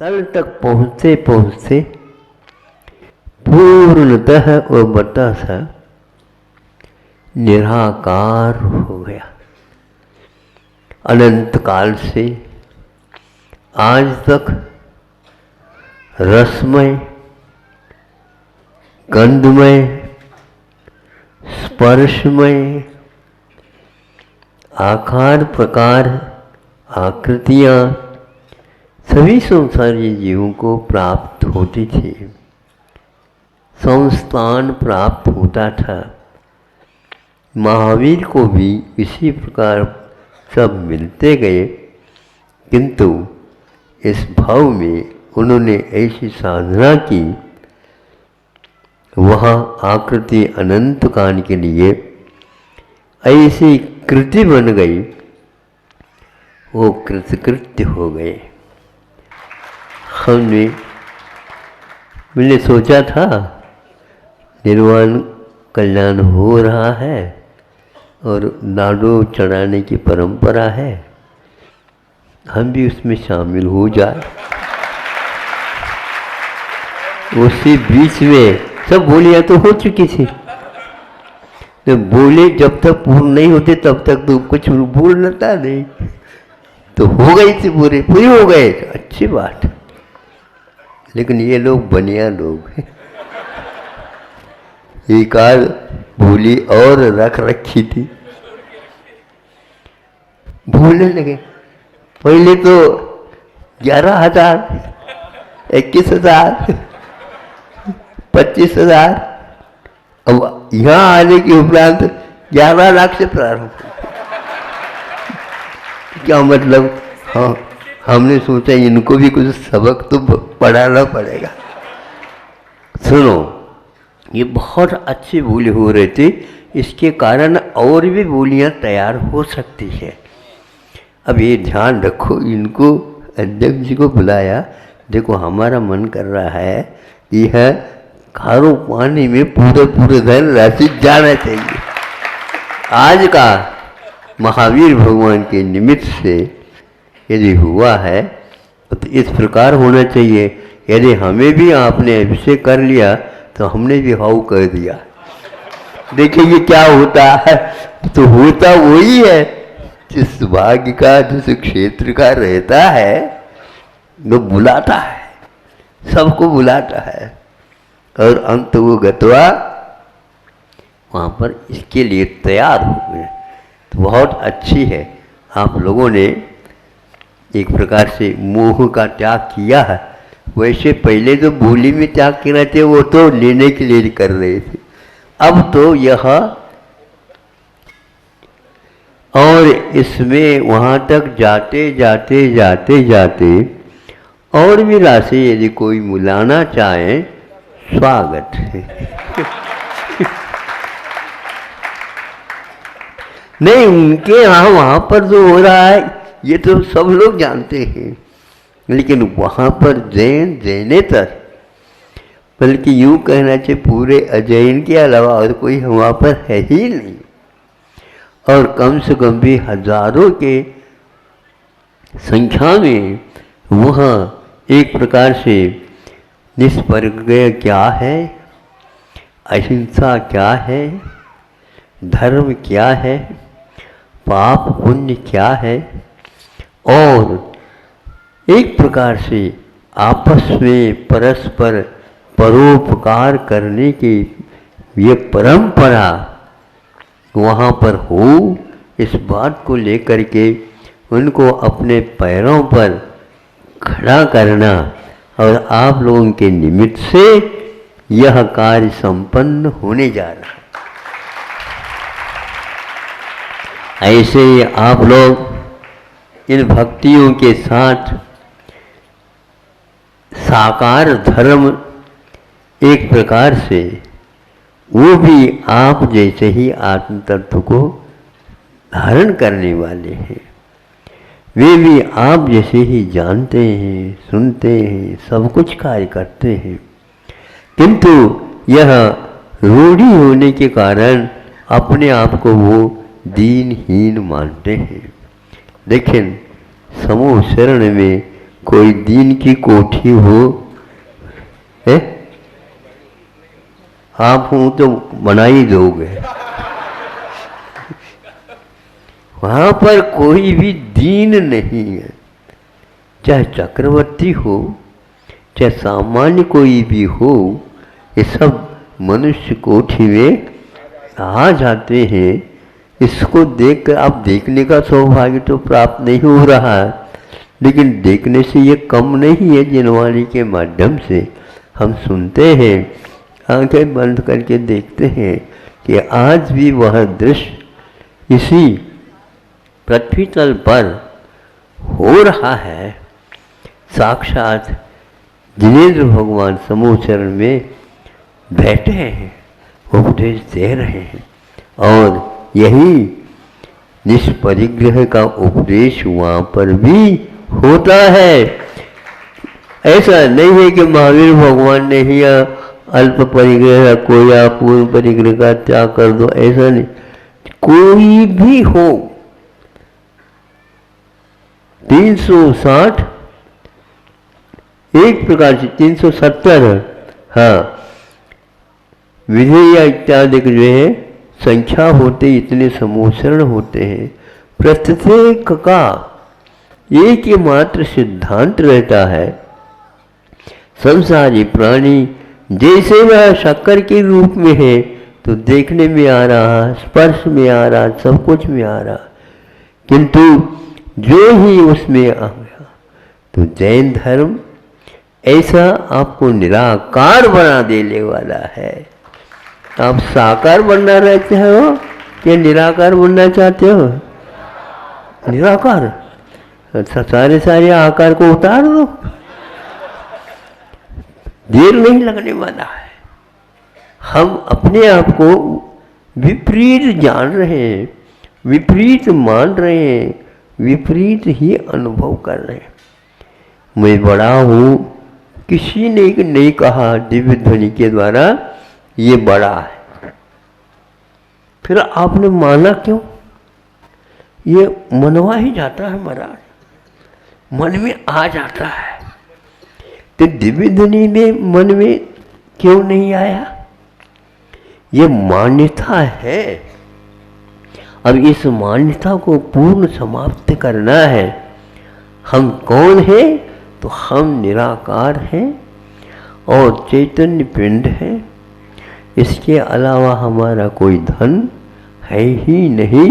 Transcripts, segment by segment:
तल तक पहुँचते पहुँचते पूर्णतः वो बतासा निराकार हो गया। अनंत काल से आज तक रसमय, गंधमय, स्पर्शमय, आकार प्रकार आकृतियाँ सभी संसारी जीवों को प्राप्त होती थी, संस्थान प्राप्त होता था। महावीर को भी इसी प्रकार सब मिलते गए, किंतु इस भाव में उन्होंने ऐसी साधना की, वहाँ आकृति अनंत काल के लिए ऐसी कृति बन गई, वो कृतकृत्य हो गए। मैंने सोचा था निर्वाण कल्याण हो रहा है और लाडू चढ़ाने की परंपरा है, हम भी उसमें शामिल हो जाए। उसी बीच में सब बोलियां तो हो चुकी थी, तो बोले जब तक पूर्ण नहीं होते तब तक तो कुछ बोलता नहीं, तो हो गई थी, पूरी हो गए, अच्छी बात। लेकिन ये लोग बनिया लोग हैं, एक आध बोली और रख रखी थी, बोलने लगे। पहले तो 11,000, 21,000, 25,000, अब यहाँ आने के उपरांत 11 लाख से प्रारंभ। क्या मतलब? हाँ, हमने सोचा इनको भी कुछ सबक तो पढ़ाना पड़ेगा। सुनो, ये बहुत अच्छी बोली हो रही थी, इसके कारण और भी बोलियां तैयार हो सकती है। अब ये ध्यान रखो, इनको अध्यक्ष जी को बुलाया, देखो हमारा मन कर रहा है कि यह खारो पानी में पूरे धन राशि जाना चाहिए। आज का महावीर भगवान के निमित्त से यदि हुआ है तो इस प्रकार होना चाहिए। यदि हमें भी आपने अभिषेक कर लिया तो हमने भी हाउ कर दिया। देखिए क्या होता है, तो होता वही है जिस भाग्य का, जिस क्षेत्र का रहता है, वो बुलाता है, सबको बुलाता है, और अंत वो गतवा वहाँ पर इसके लिए तैयार हो गए। तो बहुत अच्छी है, आप लोगों ने एक प्रकार से मोह का त्याग किया है। वैसे पहले तो बोली में त्याग करना थे, वो तो लेने के लिए कर रहे थे, अब तो यह और इसमें वहाँ तक जाते जाते जाते जाते और भी राशि यदि कोई मिलाना चाहे, स्वागत है। नहीं, उनके यहाँ वहाँ पर जो हो रहा है ये तो सब लोग जानते हैं, लेकिन वहाँ पर जैनेतर, बल्कि यूँ कहना चाहिए पूरे अजैन के अलावा और कोई वहाँ पर है ही नहीं, और कम से कम भी हजारों के संख्या में वहाँ एक प्रकार से निष्प्रज्ञ क्या है, अहिंसा क्या है, धर्म क्या है, पाप पुण्य क्या है, और एक प्रकार से आपस में परस्पर परोपकार करने की ये परंपरा वहाँ पर हो, इस बात को लेकर के उनको अपने पैरों पर खड़ा करना, और आप लोगों के निमित्त से यह कार्य संपन्न होने जा रहा है। ऐसे ही आप लोग इन भक्तियों के साथ साकार धर्म एक प्रकार से वो भी आप जैसे ही आत्म तत्व को धारण करने वाले हैं, वे भी आप जैसे ही जानते हैं, सुनते हैं, सब कुछ कार्य करते हैं, किंतु यह रूढ़ी होने के कारण अपने आप को वो दीनहीन मानते हैं। लेकिन समूह शरण में कोई दीन की कोठी हो, है आप हो तो बना ही दोगे। वहां पर कोई भी दीन नहीं है, चाहे चक्रवर्ती हो चाहे सामान्य कोई भी हो, ये सब मनुष्य कोठी में आ जाते हैं। इसको देखकर आप देखने का सौभाग्य तो प्राप्त नहीं हो रहा है, लेकिन देखने से ये कम नहीं है। जिनवाणी के माध्यम से हम सुनते हैं, आंखें बंद करके देखते हैं कि आज भी वह दृश्य इसी पृथ्वी तल पर हो रहा है। साक्षात जिनेंद्र भगवान समूह चरण में बैठे हैं, उपदेश दे रहे हैं, और यही निष्परिग्रह का उपदेश वहाँ पर भी होता है। ऐसा नहीं है कि महावीर भगवान ने ही अल्प परिग्रह कोई पूर्ण परिग्रह का त्याग कर दो, ऐसा नहीं। कोई भी हो 360 एक प्रकार से 370, हाँ विधेय इत्यादि जो है संख्या होते इतने समूचरण होते हैं। प्रत्येक का एक ही मात्र सिद्धांत रहता है। संसारी प्राणी जैसे वह शक्कर के रूप में है तो देखने में आ रहा, स्पर्श में आ रहा, सब कुछ में आ रहा, किंतु जो ही उसमें आ गया तो जैन धर्म ऐसा आपको निराकार बना देने वाला है। आप साकार बनना रहते हो या निराकार बनना चाहते हो? निराकार। अच्छा, सारे आकार को उतार दो, देर नहीं लगने वाला है। हम अपने आप को विपरीत जान रहे हैं, विपरीत मान रहे हैं, विपरीत ही अनुभव कर रहे हैं। मैं बड़ा हूँ, किसी ने नहीं कहा दिव्य ध्वनि के द्वारा ये बड़ा है, फिर आपने माना क्यों? ये मनवा ही जाता है महाराज, मन में आ जाता है। तो दिव्य ध्वनि में मन में क्यों नहीं आया? ये मान्यता है। अब इस मान्यता को पूर्ण समाप्त करना है। हम कौन हैं? तो हम निराकार हैं और चैतन्य पिंड है। इसके अलावा हमारा कोई धन है ही नहीं।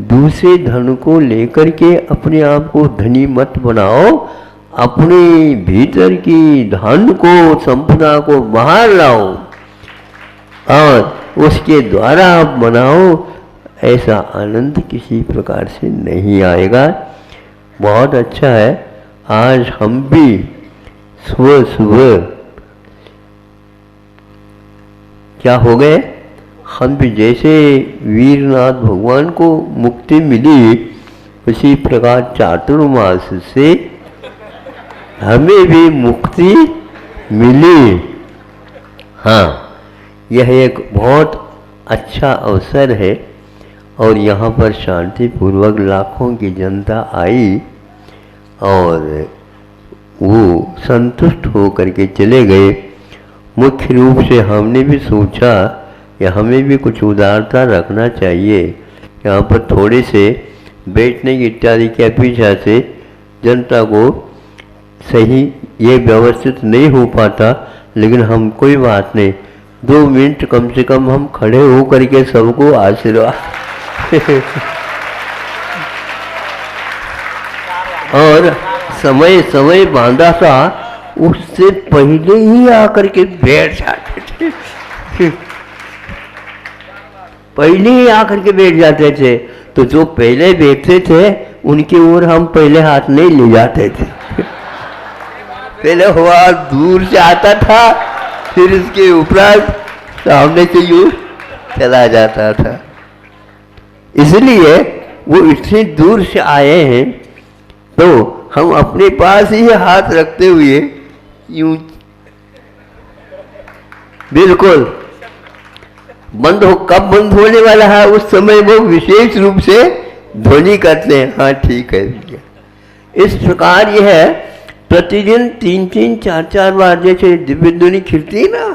दूसरे धन को लेकर के अपने आप को धनी मत बनाओ। अपने भीतर की धन को, संपदा को बाहर लाओ और उसके द्वारा आप बनाओ। ऐसा आनंद किसी प्रकार से नहीं आएगा। बहुत अच्छा है, आज हम भी सुबह सुबह क्या हो गए, हम भी जैसे वीरनाथ भगवान को मुक्ति मिली उसी प्रकार चातुर्मास से हमें भी मुक्ति मिली। हाँ, यह एक बहुत अच्छा अवसर है और यहाँ पर शांतिपूर्वक लाखों की जनता आई और वो संतुष्ट हो करके चले गए। मुख्य रूप से हमने भी सोचा कि हमें भी कुछ उदारता रखना चाहिए। यहाँ पर थोड़े से बैठने की इत्यादि की अपेक्षा से जनता को सही ये व्यवस्थित नहीं हो पाता, लेकिन हम कोई बात नहीं, 2 मिनट कम से कम हम खड़े हो करके सबको आशीर्वाद और समय समय बांधा था, उससे पहले ही आकर के बैठ जाते थे पहले ही आकर के बैठ जाते थे। तो जो पहले बैठते थे उनकी ओर हम पहले हाथ नहीं ले जाते थे। पहले हुआ दूर से आता था, फिर इसके उपरांत सामने से यूं चला जाता था। इसलिए वो इतनी दूर से आए हैं तो हम अपने पास ही हाथ रखते हुए यूं बिल्कुल बंद हो, कब बंद होने वाला है उस समय वो विशेष रूप से ध्वनि करते हैं, हाँ ठीक है भैया। इस प्रकार यह है प्रतिदिन 3-3, 4-4 बार जैसे दिव्य ध्वनि खिलती है ना,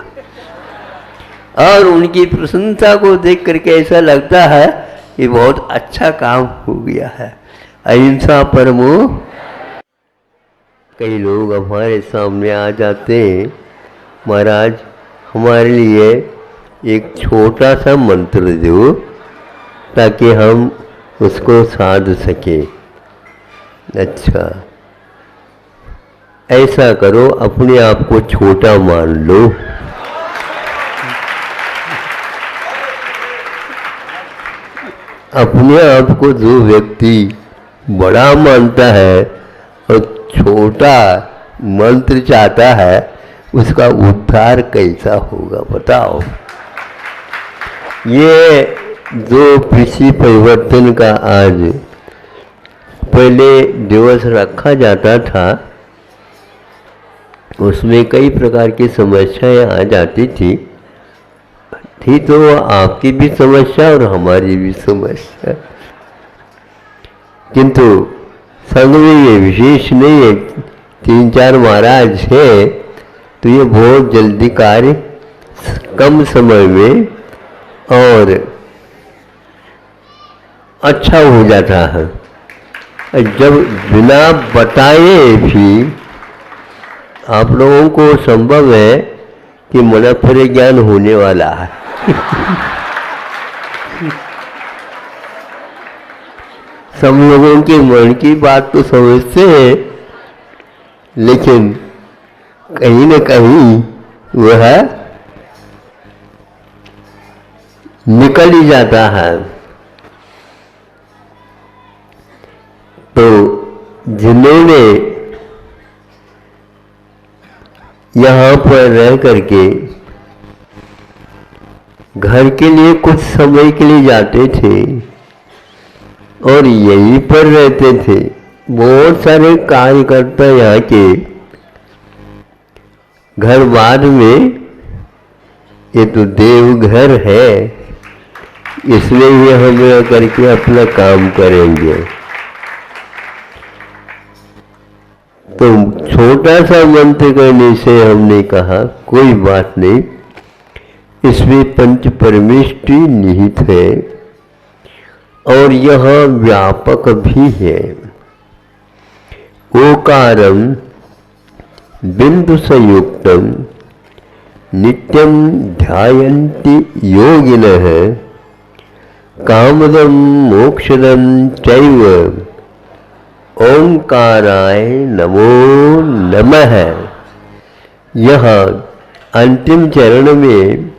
और उनकी प्रसन्नता को देख करके ऐसा लगता है कि बहुत अच्छा काम हो गया है। अहिंसा परमो। कई लोग हमारे सामने आ जाते हैं, महाराज हमारे लिए एक छोटा सा मंत्र दो ताकि हम उसको साध सके। अच्छा, ऐसा करो, अपने आप को छोटा मान लो। अपने आप को जो व्यक्ति बड़ा मानता है और छोटा मंत्र चाहता है, उसका उद्धार कैसा होगा बताओ। ये जो कृषि परिवर्तन का आज पहले दिवस रखा जाता था, उसमें कई प्रकार की समस्याएं आ जाती थी तो आपकी भी समस्या और हमारी भी समस्या, किंतु संघ में ये विशेष नहीं है। 3-4 महाराज है तो ये बहुत जल्दी कार्य कम समय में और अच्छा हो जाता है। जब बिना बताए भी आप लोगों को संभव है कि मनोफर ज्ञान होने वाला है। सब लोगों के मन की बात तो समझते हैं, लेकिन कहीं न कहीं वह निकल ही जाता है। तो जिन्होंने यहाँ पर रह करके घर के लिए कुछ समय के लिए जाते थे और यहीं पर रहते थे, बहुत सारे कार्यकर्ता यहाँ के घर बाद में, ये तो देवघर है, इसलिए ये हम रह करके अपना काम करेंगे। तो छोटा सा मंत्र करने से हमने कहा कोई बात नहीं, इसमें पंच परमेष्टि निहित है और यह व्यापक भी है। ओकारम बिंदु संयुक्तम नित्यम ध्यायन्ति योगिनः कामदम मोक्षदम चैव ओंकाराय नमो नमः। यह अंतिम चरण में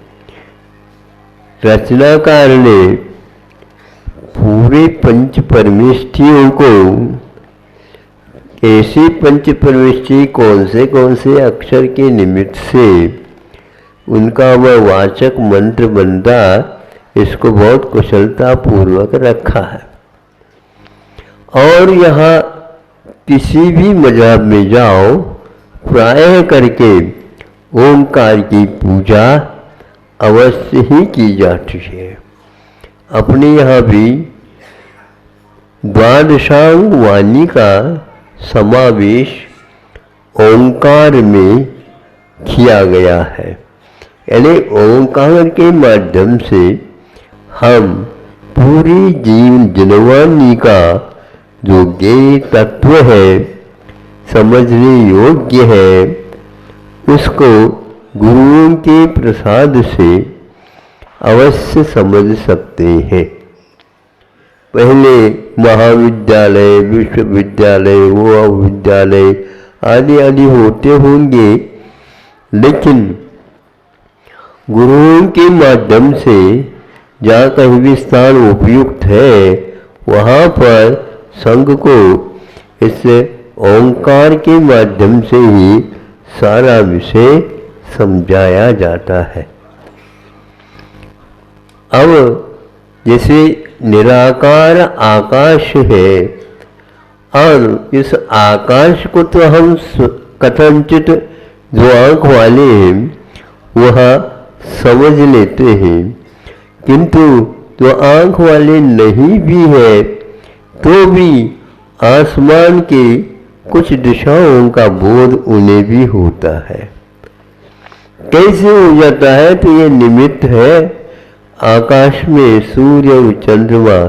रचनाकार ने पूरे पंच परमेष्ठियों को, ऐसी पंच परमेष्ठि कौन से अक्षर के निमित्त से उनका वह वाचक मंत्र बनता, इसको बहुत कुशलता पूर्वक रखा है। और यहाँ किसी भी मजहब में जाओ, प्रायः करके ओंकार की पूजा अवश्य ही की जाती है। अपने यहाँ भी द्वादशांग वाणी का समावेश ओंकार में किया गया है। यानी ओंकार के माध्यम से हम पूरी जीवन जनवाणी का जो ज्ञेय तत्व है, समझने योग्य है, उसको गुरुओं के प्रसाद से अवश्य समझ सकते हैं। पहले महाविद्यालय, विश्वविद्यालय, महाविद्यालय आदि आदि होते होंगे, लेकिन गुरुओं के माध्यम से जहाँ कहीं भी स्थान उपयुक्त है, वहाँ पर संघ को इस ओंकार के माध्यम से ही सारा विषय समझाया जाता है। अब जैसे निराकार आकाश है, और इस आकाश को तो हम कथनचित जो आँख वाले हैं वह समझ लेते हैं, किंतु जो आँख वाले नहीं भी है तो भी आसमान के कुछ दिशाओं का बोध उन्हें भी होता है। कैसे हो जाता है? तो ये निमित्त है आकाश में सूर्य और चंद्रमा,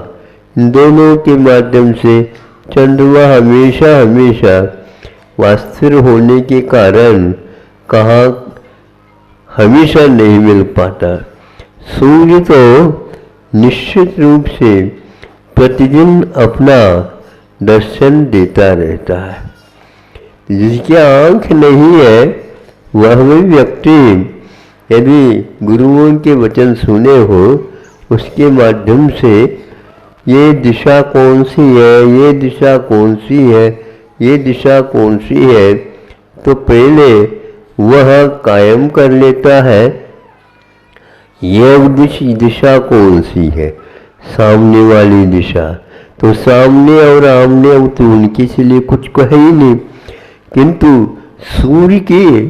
इन दोनों के माध्यम से चंद्रमा हमेशा हमेशा वास्तिर होने के कारण कहाँ हमेशा नहीं मिल पाता। सूर्य तो निश्चित रूप से प्रतिदिन अपना दर्शन देता रहता है। जिसकी आंख नहीं है वह भी व्यक्ति यदि गुरुओं के वचन सुने हो, उसके माध्यम से ये दिशा कौन सी है, ये दिशा कौन सी है, ये दिशा कौन सी है, तो पहले वह कायम कर लेता है यह दिशा कौन सी है, सामने वाली दिशा। तो सामने और आमने तो उनके से लिए कुछ कहे ही नहीं, किंतु सूर्य के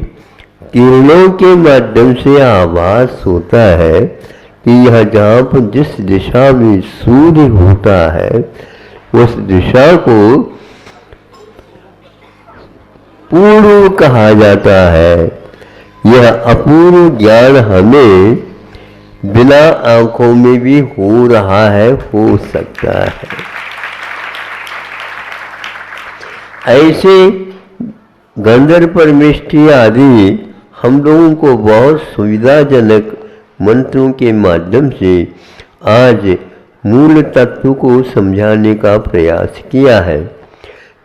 किरणों के माध्यम से आभास होता है कि यह जहाँ पर जिस दिशा में सूर्य होता है उस दिशा को पूर्व कहा जाता है। यह अपूर्व ज्ञान हमें बिना आंखों में भी हो रहा है, हो सकता है। ऐसे गंधर्व परमेष्ठी आदि हम लोगों को बहुत सुविधाजनक मंत्रों के माध्यम से आज मूल तत्व को समझाने का प्रयास किया है।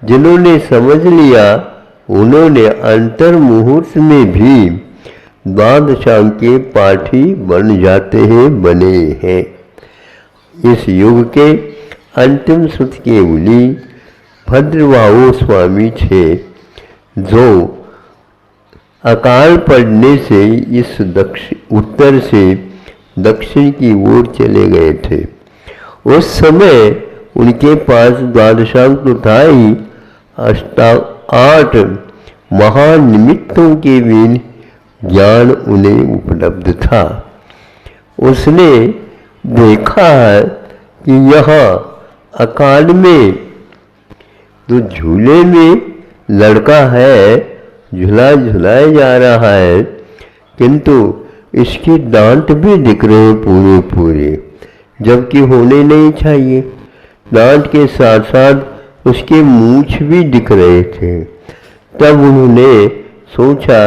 जिन्होंने समझ लिया उन्होंने अंतर मुहूर्त में भी द्वादशांग के पाठी बन जाते हैं, बने हैं। इस युग के अंतिम सुत के उली भद्रवाहो स्वामी थे, जो अकाल पड़ने से इस उत्तर से दक्षिण की ओर चले गए थे। उस समय उनके पास द्वादशांग तो था ही, 8 महानिमित्तों के भी ज्ञान उन्हें उपलब्ध था। उसने देखा है कि यहाँ अकाल में जो झूले में लड़का है झुला झुलाया जा रहा है, किंतु इसकी दांत भी दिख रहे हैं पूरे पूरे, जबकि होने नहीं चाहिए। दांत के साथ साथ उसके मूंछ भी दिख रहे थे। तब उन्होंने सोचा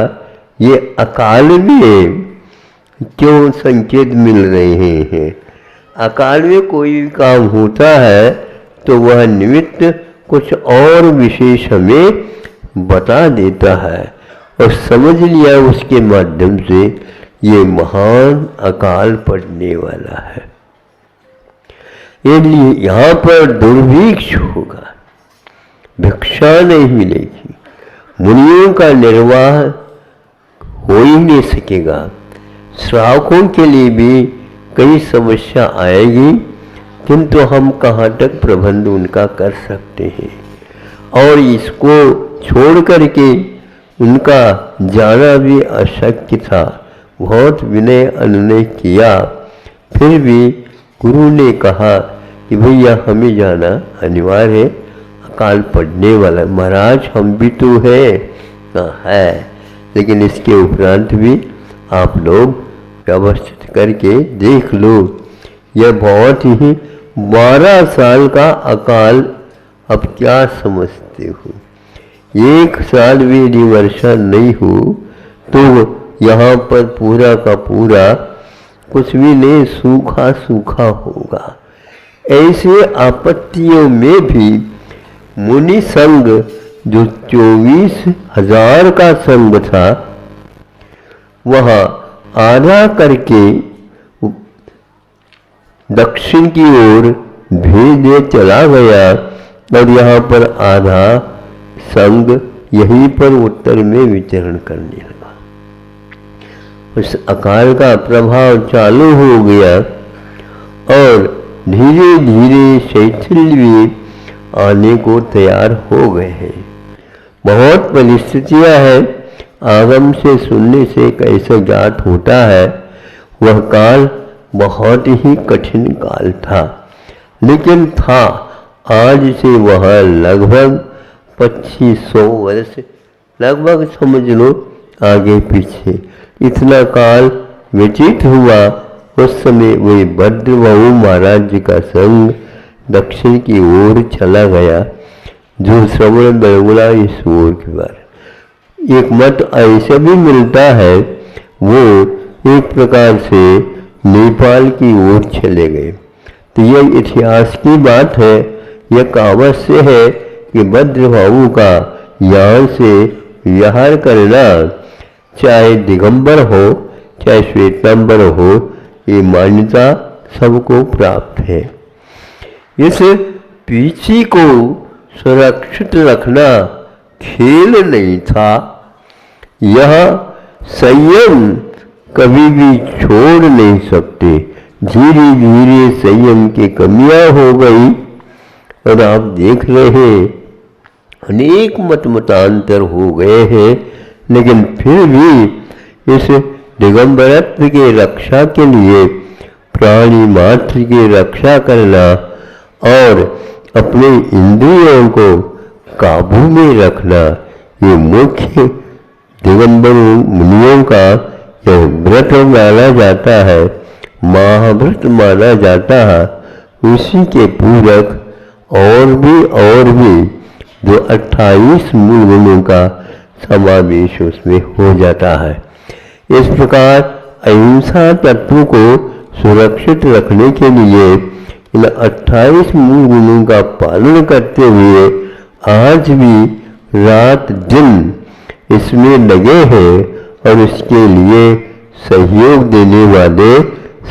ये अकाल में क्यों संकेत मिल रहे हैं। अकाल में कोई भी काम होता है तो वह निमित्त कुछ और विशेष हमें बता देता है, और समझ लिया उसके माध्यम से ये महान अकाल पड़ने वाला है। इसलिए यहाँ पर दुर्भिक्ष होगा, भिक्षा नहीं मिलेगी, मुनियों का निर्वाह हो ही नहीं सकेगा। श्रावकों के लिए भी कई समस्या आएगी, किंतु हम कहाँ तक प्रबंध उनका कर सकते हैं। और इसको छोड़ करके उनका जाना भी अशक्य था। बहुत विनय अनुनय किया, फिर भी गुरु ने कहा कि भैया हमें जाना अनिवार्य है, अकाल पड़ने वाला। महाराज हम भी तो है, लेकिन इसके उपरांत भी आप लोग व्यवस्थित करके देख लो। यह बहुत ही 12 साल का अकाल, अब क्या समझते हो? 1 साल भी यदि वर्षा नहीं हो तो यहाँ पर पूरा का पूरा कुछ भी नहीं, सूखा सूखा होगा। ऐसे आपत्तियों में भी मुनि संघ जो 24,000 का संघ था, वहाँ आधा करके दक्षिण की ओर भेज चला गया, और यहाँ पर आधा संघ यहीं पर उत्तर में विचरण करने लगा। उस अकाल का प्रभाव चालू हो गया और धीरे धीरे शैथिल्य भी आने को तैयार हो गए हैं। बहुत परिस्थितियां हैं, आगम से सुनने से कैसे ज्ञात होता है। वह काल बहुत ही कठिन काल था, लेकिन था। आज से वह लगभग 2500 वर्ष लगभग समझ लो आगे पीछे इतना काल व्यतीत हुआ। उस समय वही भद्रबाहु महाराज जी का संग दक्षिण की ओर चला गया, जो श्रवण बेलगुला इस ओर के बारे। एक मत ऐसा भी मिलता है वो एक प्रकार से नेपाल की ओर चले गए। तो यह इतिहास की बात है, यह कहावत से है कि भद्रबाहु का यहाँ से विहार करना, चाहे दिगंबर हो चाहे श्वेतांबर हो, ये मान्यता सबको प्राप्त है। इस पीछी को सुरक्षित रखना खेल नहीं था। यह संयम कभी भी छोड़ नहीं सकते। धीरे धीरे संयम की कमियां हो गई और आप देख रहे हैं अनेक मतांतर हो गए हैं, लेकिन फिर भी इस दिगंबरत्व की रक्षा के लिए प्राणी मात्र की रक्षा करना और अपने इंद्रियों को काबू में रखना, ये मुख्य दिगंबर मुनियों का यह व्रत माना जाता है, महाव्रत माना जाता है। उसी के पूरक और भी जो 28 मूल गुणों का समावेश उसमें हो जाता है। इस प्रकार अहिंसा तत्व को सुरक्षित रखने के लिए इन 28 मूल गुणों का पालन करते हुए आज भी रात दिन इसमें लगे हैं और इसके लिए सहयोग देने वाले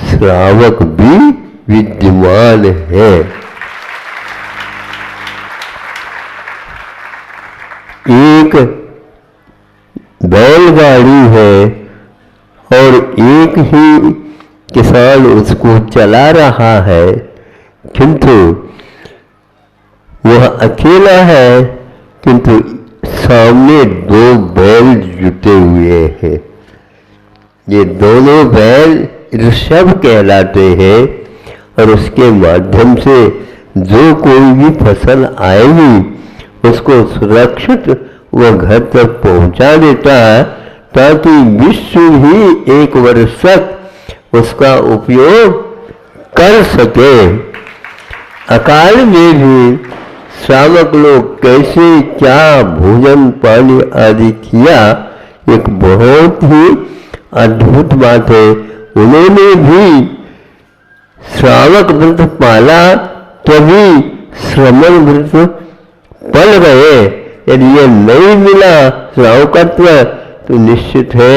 श्रावक भी विद्यमान है। एक बैलगाड़ी है और एक ही किसान उसको चला रहा है, किंतु वह अकेला है, किंतु सामने 2 बैल जुटे हुए हैं। ये दोनों बैल ऋषभ कहलाते हैं और उसके माध्यम से जो कोई भी फसल आएगी उसको सुरक्षित वह घर तक पहुंचा देता है, ताकि विश्व ही 1 वर्ष तक उसका उपयोग कर सके। अकाल में भी श्रावक लोग कैसे क्या भोजन पानी आदि किया, एक बहुत ही अद्भुत बात है। उन्होंने भी श्रावक व्रत पाला, तभी श्रमण व्रत पल गए। यदि ये नहीं मिला श्रावकत्व तो निश्चित है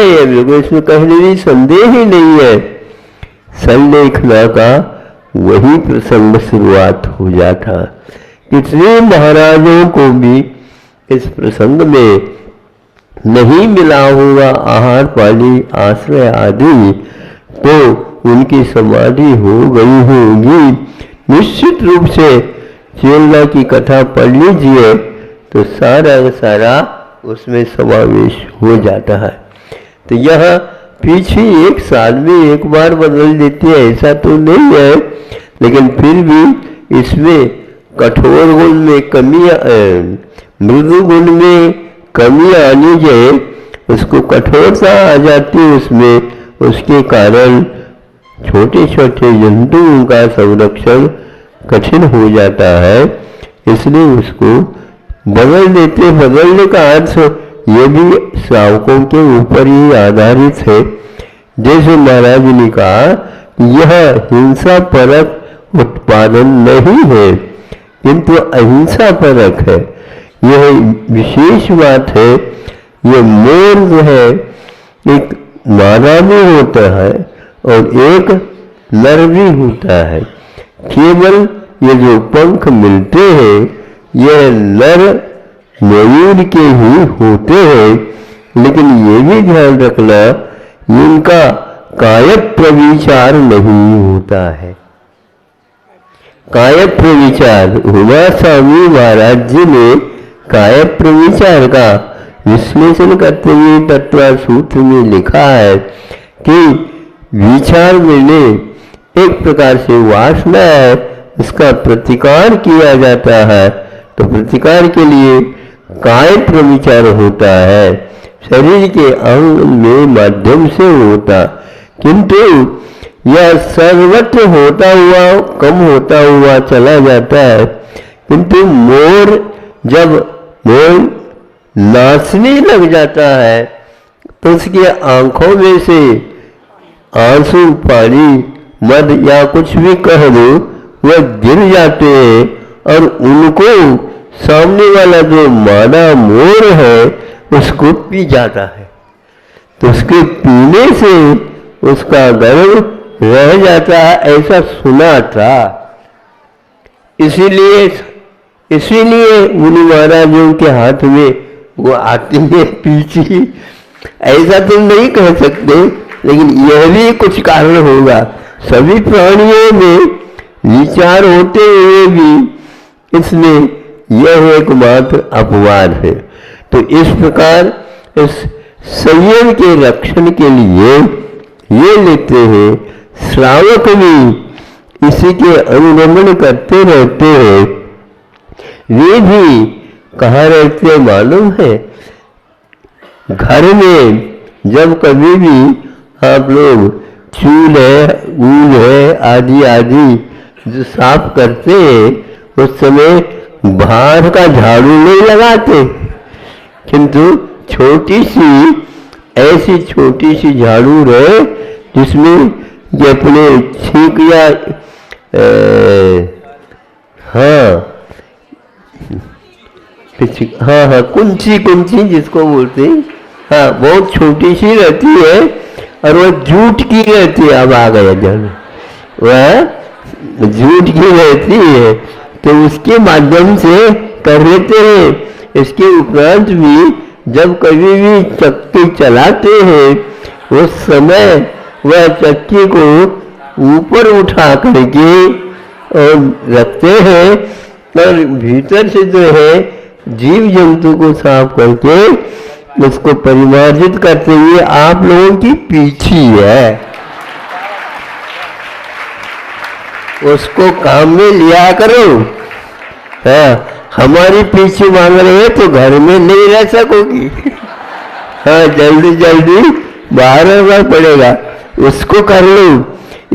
ये बिल्कुल, इसमें कहीं भी संदेह ही नहीं है। संलेखना का वही प्रसंग शुरुआत हो जाता। कितने महाराजों को भी इस प्रसंग में नहीं मिला होगा आहार पानी आश्रय आदि, तो उनकी समाधि हो गई होगी। निश्चित रूप से चेलना की कथा पढ़ लीजिए तो सारा उसमें समावेश हो जाता है। तो यह पीछे 1 साल में एक बार बदल देती है ऐसा तो नहीं है, लेकिन फिर भी इसमें कठोर गुण में कमी, मृदु गुण में कमी आनी चाहिए, उसको कठोरता आ जाती है उसमें। उसके कारण छोटे छोटे जंतुओं का संरक्षण कठिन हो जाता है, इसलिए उसको बदल देते। बदलने का अर्थ ये भी श्रावकों के ऊपर ही आधारित है। जैसे महाराज ने कहा यह हिंसा परक उत्पादन नहीं है, किंतु अहिंसा परक है। यह विशेष बात है। ये मोर जो है एक मादा भी होता है और एक नर भी होता है। केवल ये जो पंख मिलते हैं यह नर मयूर के ही होते हैं, लेकिन ये भी ध्यान रखना इनका कायक प्रविचार नहीं होता है। कायक प्रविचार उमा स्वामी महाराज जी ने कायक प्रविचार का विश्लेषण करते हुए तत्व सूत्र में लिखा है कि विचार में एक प्रकार से वासना है, इसका प्रतिकार किया जाता है तो प्रतिकार के लिए काय प्रविचार होता है, शरीर के अंग में माध्यम से होता, किंतु यह सर्वत्र होता हुआ कम होता हुआ चला जाता है। किंतु जब मोर नाचने लग जाता है तो उसकी आंखों में से आंसू, पानी, मद या कुछ भी कह दो, वह गिर जाते हैं और उनको सामने वाला जो मादा मोर है उसको पी जाता है। तो उसके पीने से उसका गर्भ रह जाता है, ऐसा सुना था। इसीलिए मुनि महाराजों के हाथ में वो आती है पीछी। ऐसा तो नहीं कह सकते, लेकिन यह भी कुछ कारण होगा। सभी प्राणियों में विचार होते हुए भी इसमें यह एकमात्र अपवाद है। तो इस प्रकार इस संयम के रक्षण के लिए ये लेते हैं, श्रावक भी इसी के अनुगमन करते रहते हैं। वे भी कहाँ रहते मालूम है? घर में जब कभी भी आप लोग चूल है, ऊल है, आदि आदि जो साफ करते हैं उस समय बाहर का झाड़ू नहीं लगाते, किंतु ऐसी छोटी सी झाड़ू रहे जिसमें ये अपने छींक या हाँ कुंची जिसको बोलते हैं, हाँ बहुत छोटी सी रहती है और वह जूट की रहती है। अब आ गया जन, वह जूट की रहती है, तो उसके माध्यम से कर लेते हैं। इसके उपरांत भी जब कभी भी चक्की चलाते हैं उस समय वह चक्की को ऊपर उठा करके और रखते हैं और भीतर से जो है जीव जंतु को साफ करके उसको परिमार्जित करते हुए आप लोगों की पीछी है, उसको काम में लिया करो। हाँ, हमारी पीछे मांग रहे हैं तो घर में नहीं रह सकोगी। हाँ, जल्दी जल्दी बाहर रहना पड़ेगा, उसको कर लो।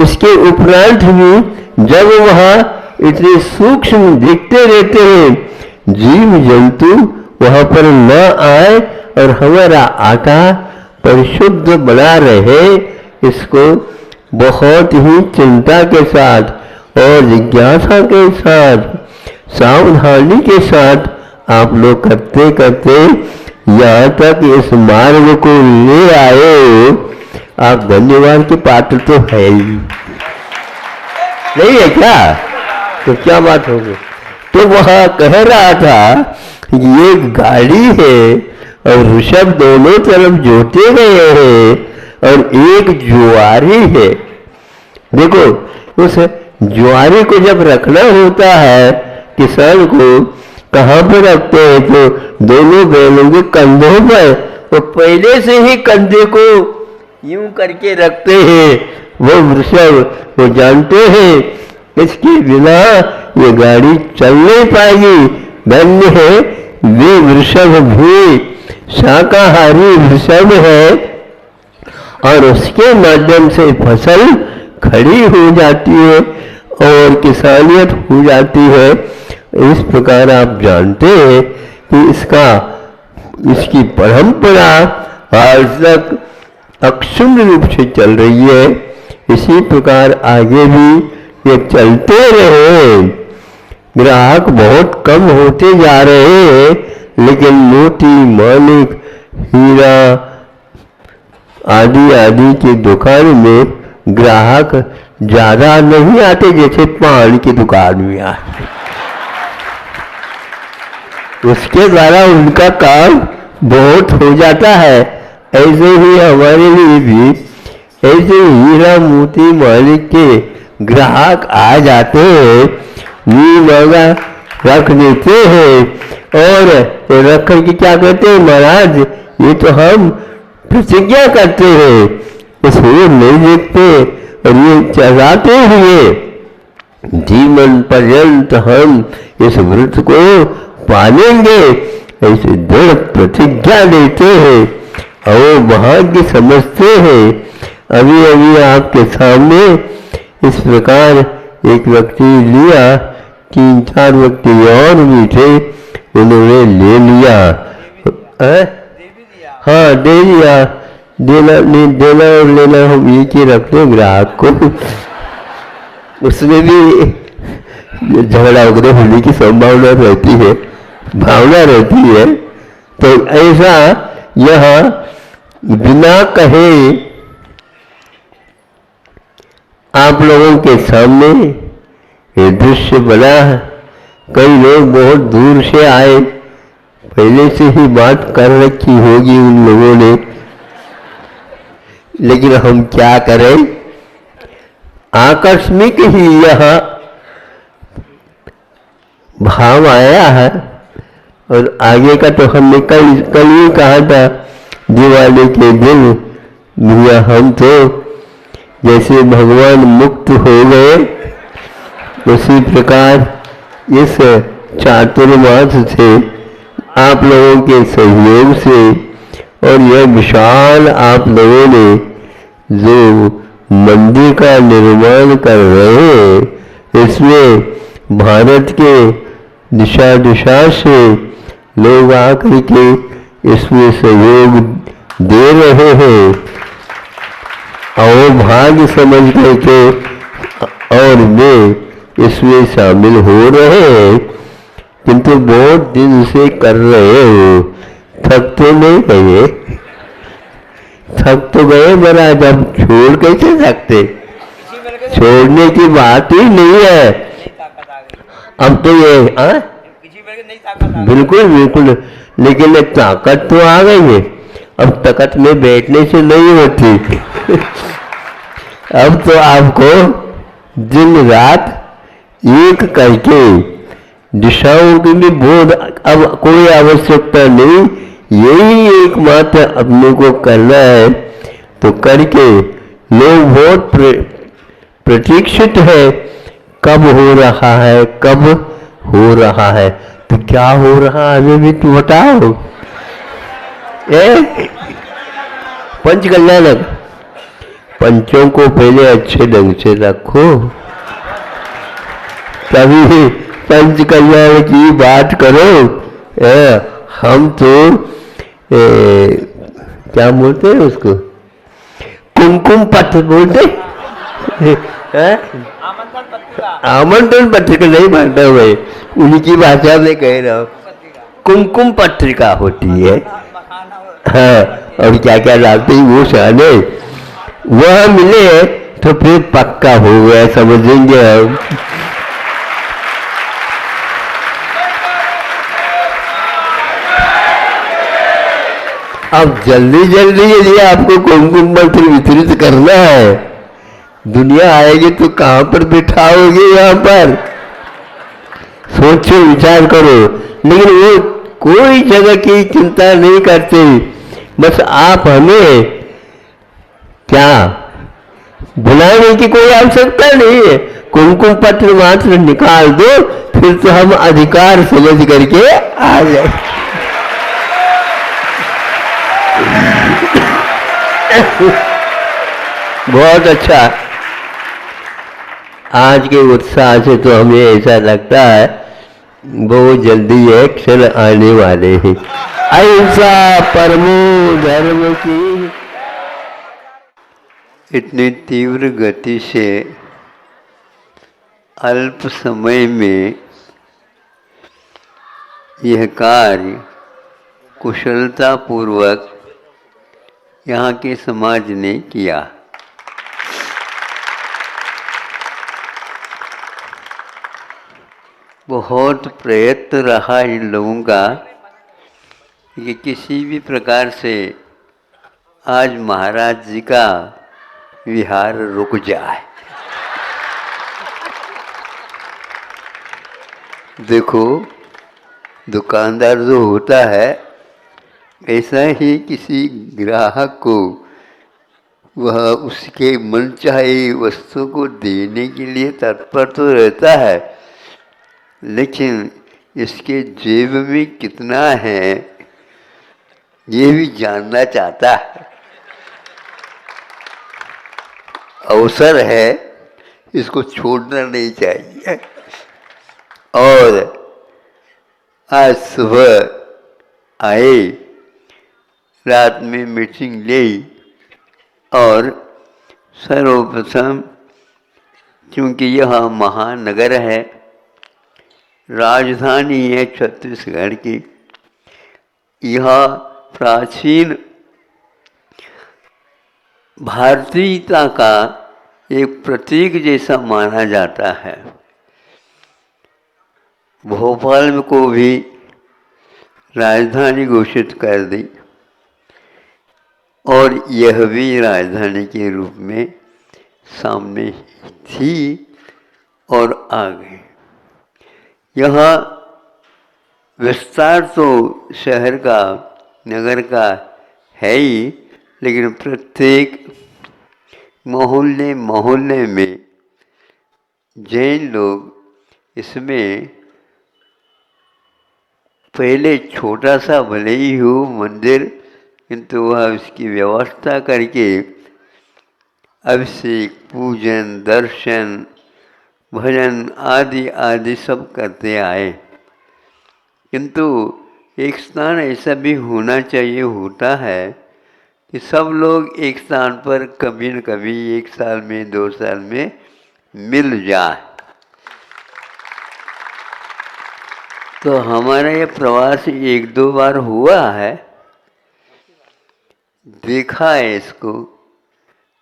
इसके उपरांत भी जब वहाँ इतने सूक्ष्म दिखते रहते हैं जीव जंतु वहाँ पर न आए और हमारा आटा परिशुद्ध बना रहे, इसको बहुत ही चिंता के साथ और जिज्ञासा के साथ, सावधानी के साथ आप लोग करते करते यहाँ तक इस मार्ग को ले आए। आप धन्यवाद के पात्र तो है ही नहीं है क्या? तो क्या बात होगी? तो वह कह रहा था कि ये गाड़ी है और ऋषभ दोनों तरफ जोते गए हैं और एक जुआरी है। देखो, उस जुआरी को जब रखना होता है किसान को, कहाँ पर रखते हैं? तो दोनों बैलों के कंधों पर, तो पहले से ही कंधे को यूं करके रखते हैं। वो वृषभ वो जानते हैं इसके बिना ये गाड़ी चल नहीं पाएगी। धन्य है वे वृषभ भी शाकाहारी वृषभ है और उसके माध्यम से फसल खड़ी हो जाती है और किसानियत हो जाती है। इस प्रकार आप जानते हैं कि इसकी परंपरा आज तक अक्षुण्ण रूप से चल रही है। इसी प्रकार आगे भी ये चलते रहे। ग्राहक बहुत कम होते जा रहे हैं, लेकिन मोती, माणिक, हीरा आदि आदि की दुकान में ग्राहक ज्यादा नहीं आते जैसे पान की दुकान में आते। उसके द्वारा उनका काम बहुत हो जाता है। ऐसे ही हमारे लिए भी ऐसे हीरा मोती माणिक के ग्राहक आ जाते हैं, मांगा रख देते हैं और रख करके क्या कहते हैं, महाराज ये तो हम प्रतिज्ञा करते हैं, इसलिए नहीं देखते और ये चलाते हुए जीवन पर्यंत हम इस व्रत को पालेंगे, ऐसे दृढ़ प्रतिज्ञा लेते हैं और भाग्य समझते हैं। अभी अभी आपके सामने इस प्रकार एक व्यक्ति लिया, 3-4 व्यक्ति और भी थे, उन्होंने ले लिया। हाँ, दे दिया। देना नहीं देना और लेना हम एक ही रखते हैं ग्राहक को। उसमें भी झगड़ा वगैरह होने की संभावना रहती है, भावना रहती है। तो ऐसा यह बिना कहे आप लोगों के सामने ये दृश्य बना। कई लोग बहुत दूर से आए, पहले से ही बात कर रखी होगी उन लोगों ने, लेकिन हम क्या करें, आकस्मिक ही यह भाव आया है। और आगे का तो हमने कल ही कहा था, दिवाली के दिन भैया हम तो जैसे भगवान मुक्त हो गए, उसी प्रकार इस चातुर्मास से आप लोगों के सहयोग से और यह विशाल आप लोगों ने जो मंदिर का निर्माण कर रहे हैं, इसमें भारत के दिशा दिशा से लोग आकर के इसमें सहयोग दे रहे हैं और भाग्य समझ करके और वे इसमें शामिल हो रहे हैं। किंतु बहुत दिन से कर रहे हो, थक तो नहीं गए? थक तो गए, मरा जब छोड़ कैसे सकते? छोड़ने की बात ही नहीं है। अब तो ये बिल्कुल बिल्कुल, लेकिन एक ताकत तो आ गई है। अब ताकत में बैठने से नहीं होती। अब तो आपको दिन रात एक करके दिशाओं की भी बोध, अब कोई आवश्यकता नहीं, यही एकमात्र अपने को करना है। तो करके लोग बहुत प्रतीक्षित है, कब हो रहा है, कब हो रहा है। तो क्या हो रहा है हमें भी तो बताओ। पंच कल्याणक, पंचों को पहले अच्छे ढंग से रखो, तभी पंच कल्याण की बात करो। हम तो क्या बोलते हैं उसको, कुमकुम पत्र बोलते आमंत्रण पत्रिका नहीं मानता मैं, उनकी भाषा में कह रहा हूँ, कुमकुम पत्रिका होती है। हाँ, और क्या क्या डालते ही वो साले वह मिले तो फिर पक्का हो गया, समझेंगे हम। अब जल्दी जल्दी यदि आपको कुमकुम पत्र वितरित करना है, दुनिया आएगी तो कहाँ पर बिठाओगे? यहाँ पर सोचो, विचार करो। लेकिन वो कोई जगह की चिंता नहीं करते, बस आप हमें क्या बुलाने की कोई आवश्यकता नहीं है, कुमकुम पत्र मात्र निकाल दो, फिर तो हम अधिकार समझ करके आ जाए। बहुत अच्छा, आज के उत्साह से तो हमें ऐसा लगता है बहुत जल्दी एक क्षण आने वाले हैं। अहिंसा परमो धर्म की इतनी तीव्र गति से अल्प समय में यह कार्य कुशलतापूर्वक यहाँ के समाज ने किया। बहुत प्रयत्न रहा इन लोगों का कि किसी भी प्रकार से आज महाराज जी का विहार रुक जाए। देखो, दुकानदार जो होता है, ऐसा ही किसी ग्राहक को वह उसके मनचाही वस्तु को देने के लिए तत्पर तो रहता है, लेकिन इसके जेब में कितना है ये भी जानना चाहता है। अवसर है, इसको छोड़ना नहीं चाहिए। और आज सुबह आए, रात में मीटिंग ली और सर्वप्रथम, क्योंकि यह महानगर है, राजधानी है छत्तीसगढ़ की, यह प्राचीन भारतीयता का एक प्रतीक जैसा माना जाता है। भोपाल को भी राजधानी घोषित कर दी और यह भी राजधानी के रूप में सामने थी और आ गई। यहाँ विस्तार तो शहर का, नगर का है ही, लेकिन प्रत्येक मोहल्ले मोहल्ले में जैन लोग इसमें पहले छोटा सा भले ही हो मंदिर, किंतु वह उसकी व्यवस्था करके अभिषेक, पूजन, दर्शन, भजन आदि आदि सब करते आए। किंतु एक स्थान ऐसा भी होना चाहिए, होता है कि सब लोग एक स्थान पर कभी न कभी 1 साल में 2 साल में मिल जाए। तो हमारा ये प्रवास 1-2 बार हुआ है, देखा है इसको,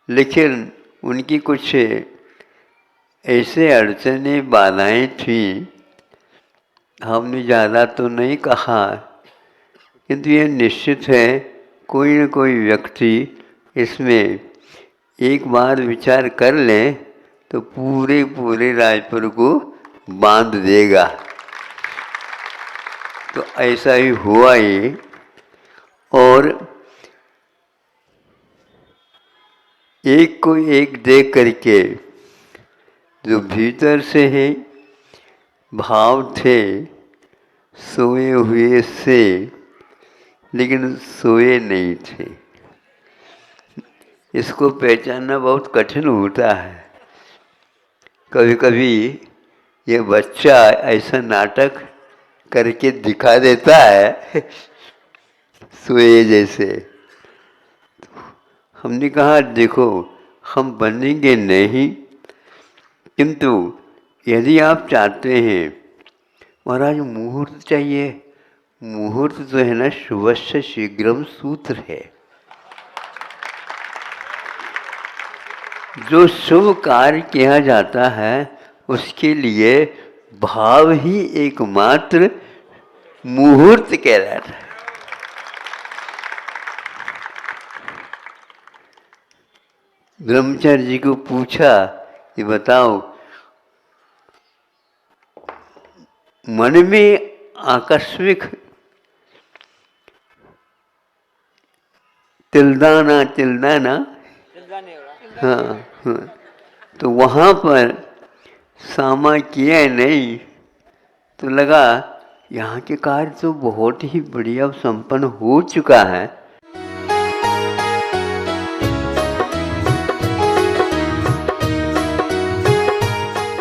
लेकिन उनकी कुछ ऐसे अड़चनें, बाधाएं थीं, हमने ज़्यादा तो नहीं कहा, किंतु ये निश्चित है कोई न कोई व्यक्ति इसमें एक बार विचार कर ले तो पूरे रायपुर को बांध देगा। तो ऐसा ही हुआ ये। और एक को एक देख करके जो भीतर से है भाव थे सोए हुए से, लेकिन सोए नहीं थे, इसको पहचानना बहुत कठिन होता है। कभी कभी ये बच्चा ऐसा नाटक करके दिखा देता है सोए जैसे। हमने कहा देखो, हम बनेंगे नहीं, किंतु यदि आप चाहते हैं, महाराज मुहूर्त चाहिए, मुहूर्त जो है ना, शुभस्य शीघ्रम सूत्र है। जो शुभ कार्य किया जाता है उसके लिए भाव ही एकमात्र मुहूर्त कहलाता है। ब्रह्मचारी जी को पूछा कि बताओ, मन में आकस्मिक तिल्दाना हाँ, तो वहाँ पर सामा किया नहीं, तो लगा यहाँ के कार्य तो बहुत ही बढ़िया संपन्न हो चुका है,